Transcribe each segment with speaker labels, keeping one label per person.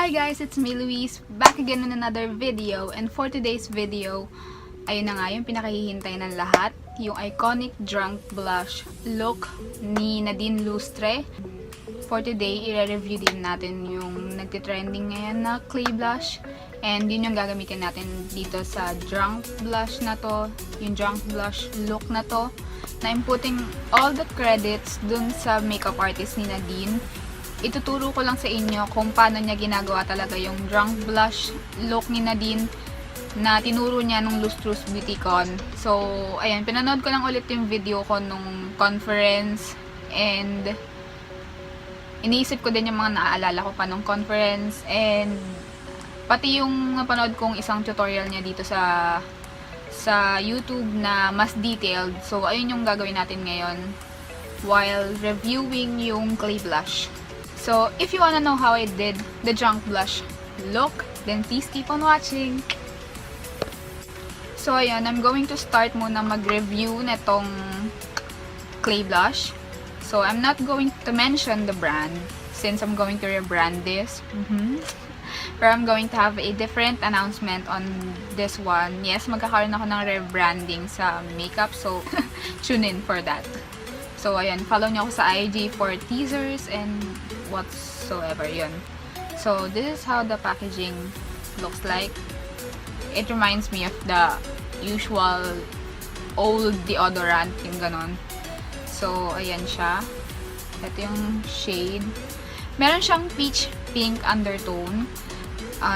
Speaker 1: Hi guys, it's me Luis, back again in another video, and for today's video, ayun na nga yung pinakahihintay ng lahat, yung iconic drunk blush look ni Nadine Lustre. For today, i-review din natin yung nagtitrending ngayon na clay blush, and yun yung gagamitin natin dito sa drunk blush na to, yung drunk blush look na to, na I'm putting all the credits dun sa makeup artist ni Nadine. Ituturo ko lang sa inyo kung paano niya ginagawa talaga yung drunk blush look ni Nadine na tinuro niya nung Lustre Beautycon. So, ayan, pinanood ko lang ulit yung video ko nung conference, and iniisip ko din yung mga naaalala ko pa nung conference, and pati yung napanood kong isang tutorial niya dito sa YouTube na mas detailed. So, ayun yung gagawin natin ngayon while reviewing yung clay blush. So, if you wanna know how I did the drunk blush look, then please keep on watching. So, ayan, I'm going to start muna mag-review netong clay blush. So, I'm not going to mention the brand since I'm going to rebrand this. Pero I'm going to have a different announcement on this one. Yes, magkakaroon ako ng rebranding sa makeup, so tune in for that. So, ayan, follow niyo ako sa IG for teasers and whatsoever yun. So, this is how the packaging looks like. It reminds me of the usual old deodorant, yung ganon. So, ayan siya. Ito yung shade. Meron siyang peach pink undertone.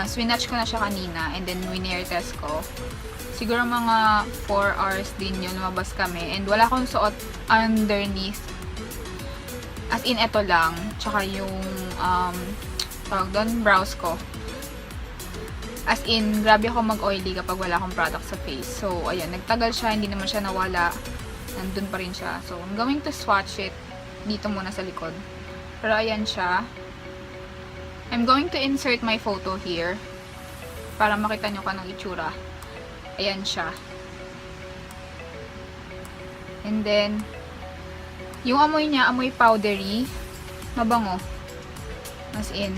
Speaker 1: Swinatch ko na siya kanina, and then win-air test ko. Siguro mga 4 hours din yun, lumabas kami. And wala akong suot underneath. As in, eto lang. Tsaka yung, tawag doon, brows ko. As in, grabe ako mag-oily kapag wala akong product sa face. So, ayan, nagtagal siya, hindi naman siya nawala. Nandun pa rin siya. So, I'm going to swatch it dito muna sa likod. Pero, ayan siya. I'm going to insert my photo here para makita nyo ka ng itsura. Ayan siya. And then, yung amoy niya, amoy powdery. Mabango. As in.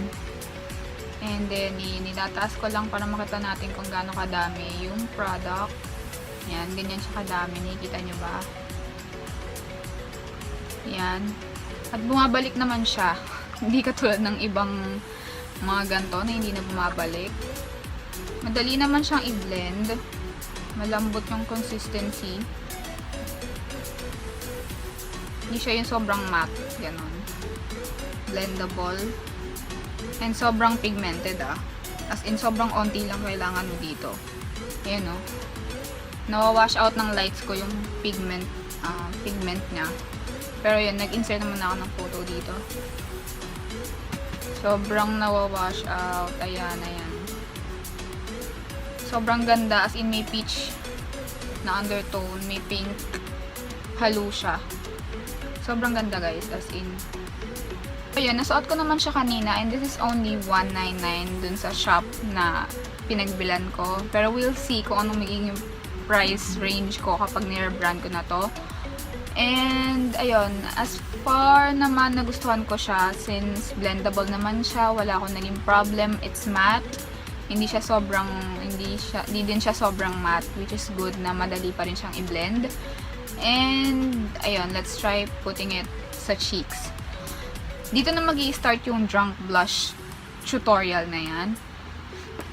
Speaker 1: And then, nilataas ko lang para makita natin kung gaano kadami yung product. Yan, ganyan siya kadami. Nakikita nyo ba? Yan. At bumabalik naman siya. Hindi katulad ng ibang mga ganito na hindi na bumabalik. Madali naman siyang i-blend. Malambot yung consistency. Hindi siya yung sobrang matte. Ganon. Blendable. And sobrang pigmented As in, sobrang onti lang kailangan mo dito. Ayan o. Nawawash out ng lights ko yung pigment niya. Pero yun, nag-insert naman ako ng photo dito. Sobrang nawawash out. Ayan, ayan. Sobrang ganda. As in, may peach na undertone. May pink. Halo siya. Sobrang ganda, guys. As in. Ayun, nasuot ko naman siya kanina. And this is only $199 dun sa shop na pinagbilan ko. Pero we'll see kung anong magiging price range ko kapag nire-brand ko na to. And, ayun, as far naman nagustuhan ko siya, since blendable naman siya, wala akong naging problem. It's matte. Hindi din siya sobrang matte, which is good na madali pa rin siyang i-blend. And, ayun, let's try putting it sa cheeks. Dito na magi-start yung drunk blush tutorial na yan.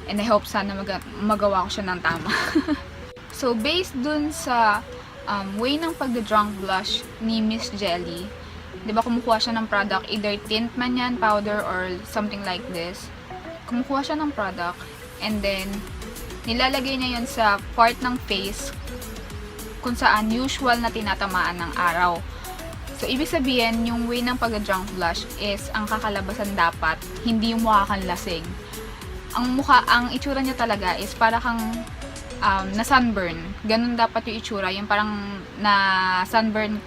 Speaker 1: And I hope sana magawa ko siya ng tama. So, based dun sa way ng pagda-drunk blush ni Miss Jelly, di ba kumukuha siya ng product, either tint man yan, powder, or something like this. Kumukuha siya ng product, and then nilalagay niya yun sa part ng face kung saan usual na tinatamaan ng araw. So, ibig sabihin, yung way ng pagda-drunk blush is ang kakalabasan dapat, hindi yung mukha kang lasing. Ang itsura niya talaga is para kang na sunburn. Ganun dapat yung itsura. Yung parang na sunburn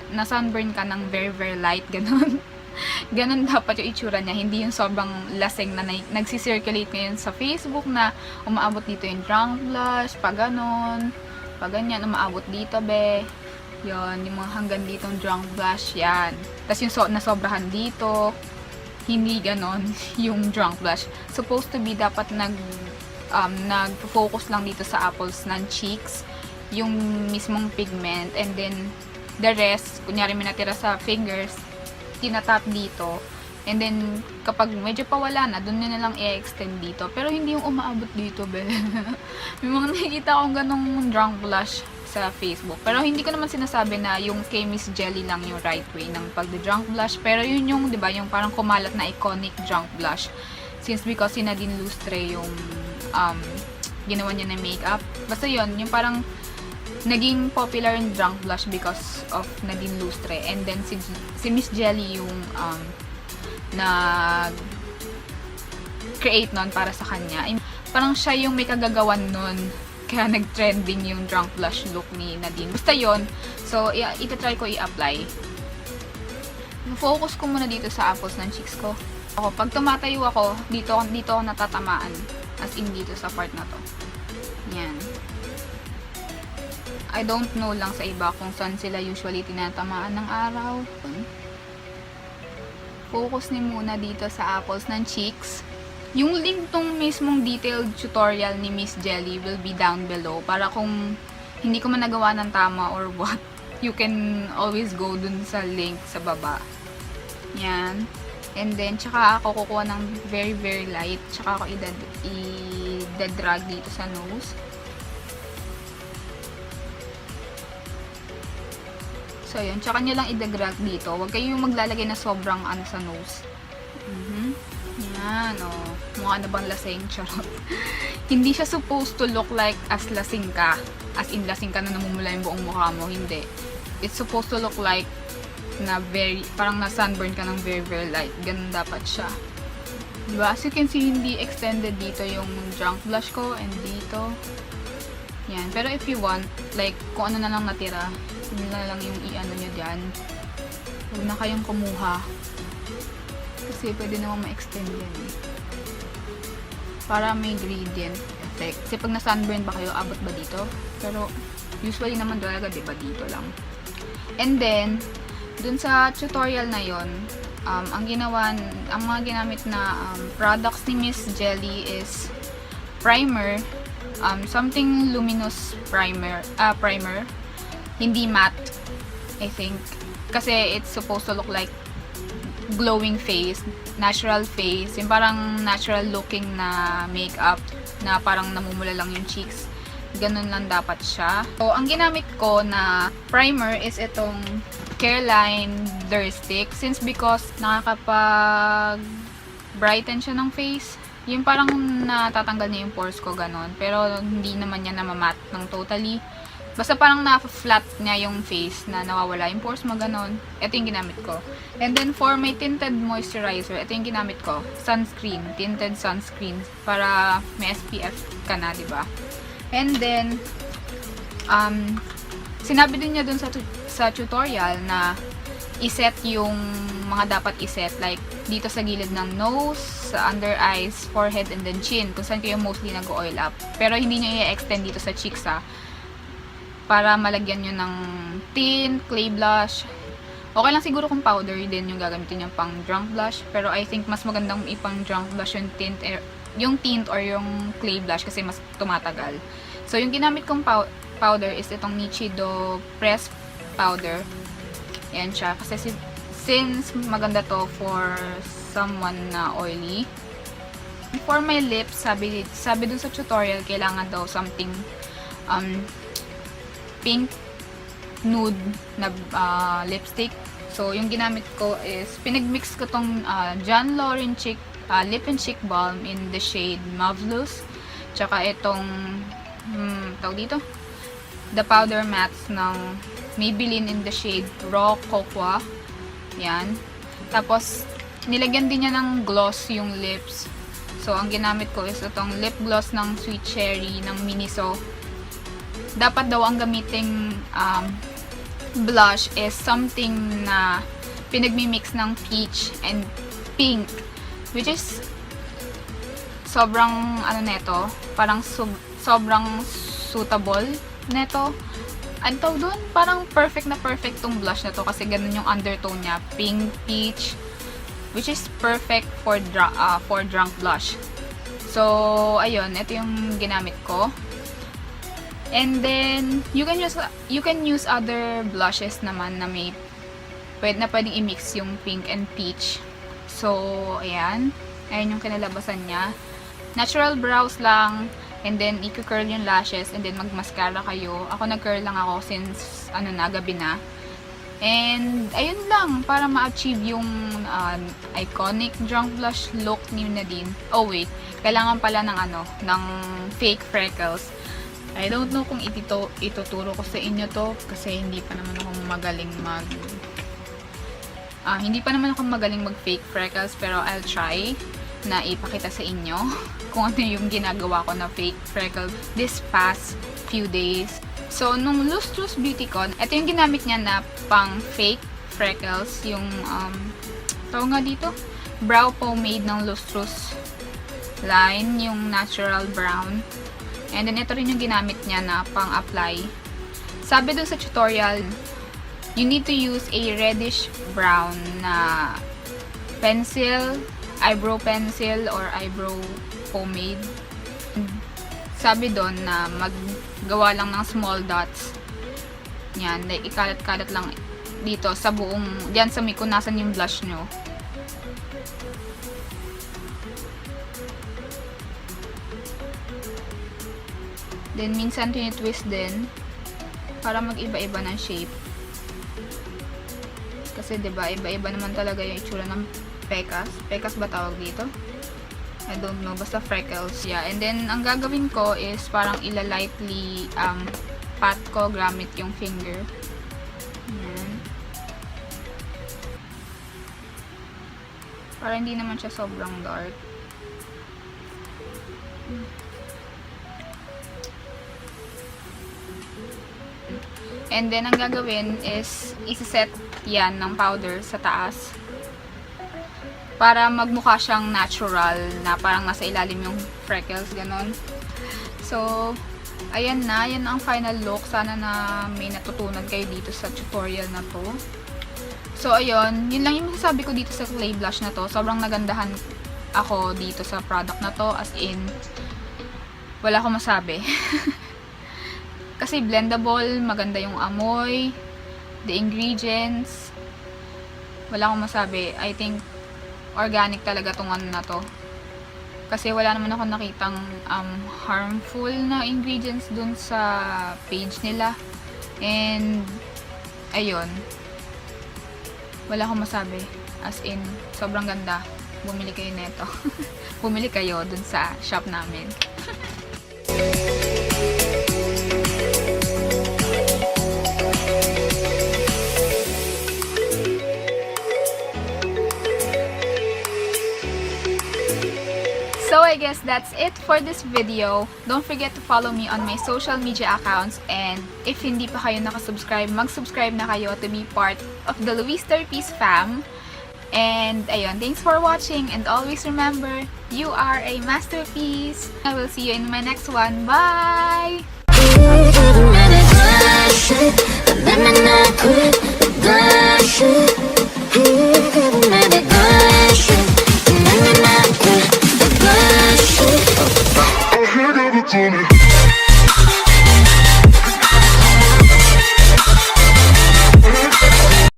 Speaker 1: ka ng very very light. Ganun. Ganun dapat yung itsura niya. Hindi yung sobrang lasing na nagsisirculate ngayon sa Facebook na umaabot dito yung drunk blush, pa ganun, pa ganyan, umaabot dito be. Yun, yung mga hanggang ditong drunk blush, yan. Tapos yung nasobrahan dito. hindi ganon yung drunk blush. Supposed to be dapat nag-focus lang dito sa apples ng cheeks, yung mismong pigment, and then the rest, kunyari may natira sa fingers, tinatap dito. And then, kapag medyo pawala na, doon na lang i-extend dito. Pero hindi yung umaabot dito, be. May mga nakikita akong ganong drunk blush sa Facebook. Pero hindi ko naman sinasabi na yung kay Miss Jelly lang yung right way ng pagda-drunk blush. Pero yun yung, di ba, yung parang kumalat na iconic drunk blush. Since because si Nadine Lustre yung ginawa niya na makeup. Basta yun, yung parang naging popular yung drunk blush because of Nadine Lustre. And then si Miss Jelly yung nag-create nun para sa kanya. Parang siya yung may kagagawan nun. Kaya nag-trending yung drunk blush look ni Nadine. Basta yun. So, itatry ko i-apply. Focus ko muna dito sa apples ng cheeks ko. Pag tumatayo ako, dito ako natatamaan. As in dito sa part na to. Yan. I don't know lang sa iba kung saan sila usually tinatamaan ng araw. Focus ni muna dito sa apples ng cheeks. Yung link tong mismong detailed tutorial ni Miss Jelly will be down below. Para kung hindi ko man nagawa ng tama or what, you can always go dun sa link sa baba. Yan. And then, tsaka ako kukuha ng very, very light. Tsaka ako i-drag dito sa nose. So, yun. Tsaka nyo lang i-drag dito. Huwag kayong maglalagay na sobrang sa nose. Yan, oh. Mukha na bang lasing? Charot. Hindi siya supposed to look like as lasing ka. As in, lasing ka na namumula yung buong mukha mo. Hindi. It's supposed to look like na parang na-sunburn ka ng very, very light. Ganun dapat siya. Diba? As you can see, hindi extended dito yung drunk blush ko and dito. Yan. Pero if you want, like, kung ano na lang natira, yun na lang yung i-ano nyo dyan. Huwag na kayong kumuha. Kasi pwede naman ma-extend yan eh. Para may gradient effect. Kasi pag na-sunburn ba kayo, abot ba dito? Pero, usually naman talaga, diba, dito lang. And then, dun sa tutorial na yon, ang mga ginamit na products ni Miss Jelly is primer, something luminous primer, hindi matte, I think. Kasi it's supposed to look like glowing face, natural face, yung parang natural looking na makeup na parang namumula lang yung cheeks. Ganun lang dapat siya. So, ang ginamit ko na primer is itong Careline Blur Stick. Since because nakakapag-brighten siya ng face. Yung parang natatanggal niya yung pores ko, ganun. Pero hindi naman niya namamat ng totally. Basta parang na-flat niya yung face na nawawala yung pores mo, ganun. Ito yung ginamit ko. And then for my tinted moisturizer, ito yung ginamit ko. Sunscreen. Tinted sunscreen. Para may SPF ka na, diba? And then, sinabi din niya dun sa tutorial na iset yung mga dapat iset. Like, dito sa gilid ng nose, sa under eyes, forehead, and then chin. Kung saan kayo mostly nag-oil up. Pero hindi nyo i-extend dito sa cheeks, ha. Para malagyan nyo ng tint, clay blush. Okay lang siguro kung powder din yung gagamitin nyo pang drunk blush. Pero I think mas magandang ipang drunk blush yung tint or yung clay blush kasi mas tumatagal. So, yung ginamit kong powder is itong Nichido Press Powder. Ayan siya. Kasi since maganda to for someone na oily. For my lips, sabi dun sa tutorial, kailangan daw something pink nude na lipstick. So, yung ginamit ko is, pinagmix ko tong John Lauren Lip and Cheek Balm in the shade Lovelots. Tsaka itong, tawag dito, the powder mattes ng Maybelline in the shade Raw Cocoa. Yan. Tapos, nilagyan din niya ng gloss yung lips. So, ang ginamit ko is itong lip gloss ng Sweet Cherry ng Miniso. Dapat daw ang gamiting blush is something na pinagmimix ng peach and pink, which is sobrang neto, parang sobrang suitable neto. Ano tawag doon? Parang perfect na perfect tong blush na to kasi ganun yung undertone niya, pink, peach, which is perfect for drunk blush. So, ayun, ito yung ginamit ko. And then, you can use other blushes naman na may pwedeng i-mix yung pink and peach. So, ayan. Ayan yung kinalabasan niya. Natural brows lang. And then, i-curl yung lashes. And then, mag-mascara kayo. Ako nag-curl lang ako since, gabi na. And, ayun lang. Para ma-achieve yung iconic drunk blush look ni Nadine. Oh, wait. Kailangan pala ng fake freckles. I don't know kung ituturo ko sa inyo to kasi hindi pa naman ako magaling mag fake freckles, pero I'll try na ipakita sa inyo kung ano yung ginagawa ko na fake freckles this past few days. So, nung Lustre Beautycon, ito yung ginamit niya na pang fake freckles, yung tawag nga dito, brow pomade ng Lustre line, yung natural brown. And then, ito rin yung ginamit niya na pang-apply. Sabi dun sa tutorial, you need to use a reddish brown na pencil, eyebrow pencil, or eyebrow pomade. Sabi dun na maggawa lang ng small dots. Yan, like, ikalat-kalat lang dito sa buong, diyan sa may kunasan yung blush nyo. Then, minsan tinitwist din para mag-iba-iba ng shape. Kasi, diba, iba-iba naman talaga yung itsura ng pekas. Pekas ba tawag dito? I don't know. Basta freckles. Yeah. And then, ang gagawin ko is parang ila-lightly pat ko gamit yung finger. Ayan. Para hindi naman siya sobrang dark. And then, ang gagawin is isi-set yan ng powder sa taas para magmukha siyang natural na parang nasa ilalim yung freckles, ganon. So, ayan na. Yan ang final look. Sana na may natutunan kayo dito sa tutorial na to. So, ayun. Yun lang yung masasabi ko dito sa clay blush na to. Sobrang nagandahan ako dito sa product na to. As in, wala akong masabi. Kasi blendable, maganda yung amoy, the ingredients, wala akong masabi. I think organic talaga tong ano na to. Kasi wala naman ako nakitang harmful na ingredients dun sa page nila. And ayun, wala akong masabi. As in, sobrang ganda. Bumili kayo neto. Bumili kayo dun sa shop namin. So I guess that's it for this video. Don't forget to follow me on my social media accounts, and if hindi pa kayo nakasubscribe, mag-subscribe na kayo to be part of the LOISTERPIECE fam. And ayun, thanks for watching, and always remember, you are a masterpiece. I will see you in my next one. Bye! I heard everything.